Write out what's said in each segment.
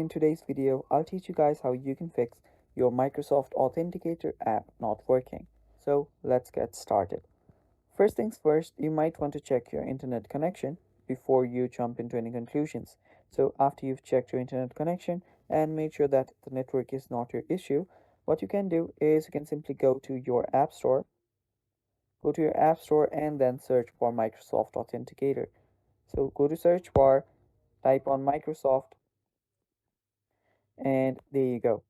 In today's video, I'll teach you guys how you can fix your Microsoft Authenticator app not working. So let's get started. First things first, you might want to check your internet connection before you jump into any conclusions. So after you've checked your internet connection and made sure that the network is not your issue, what you can do is you can simply go to your app store and then search for Microsoft Authenticator. So go to search bar, type on Microsoft, and there you go.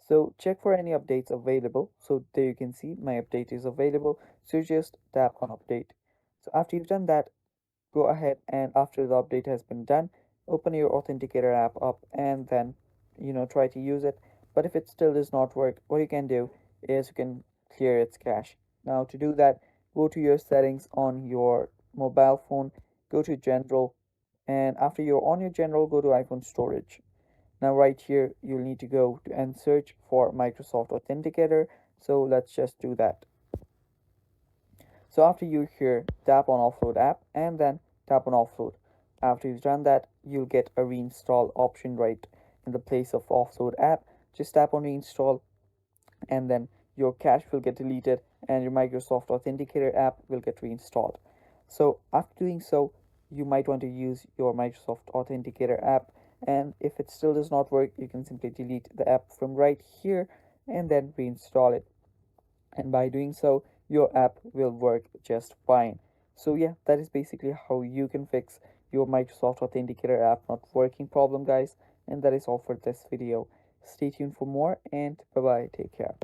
So check for any updates available. So there you can see my update is available, so just tap on update. So after you've done that, go ahead and after the update has been done, open your authenticator app up and then try to use it. But if it still does not work, what you can do is you can clear its cache. Now to do that, go to your settings on your mobile phone, go to general, and after you're on your general, go to iPhone storage. Now right here, you'll need to go and search for Microsoft Authenticator. So let's just do that. So after you here, tap on offload app and then tap on offload. After you've done that, you'll get a reinstall option right in the place of offload app. Just tap on reinstall and then your cache will get deleted and your Microsoft Authenticator app will get reinstalled. So after doing so, you might want to use your Microsoft Authenticator app, and if it still does not work, you can simply delete the app from right here and then reinstall it, and by doing so your app will work just fine. So yeah, that is basically how you can fix your Microsoft Authenticator app not working problem, guys, and that is all for this video. Stay tuned for more, and bye bye, take care.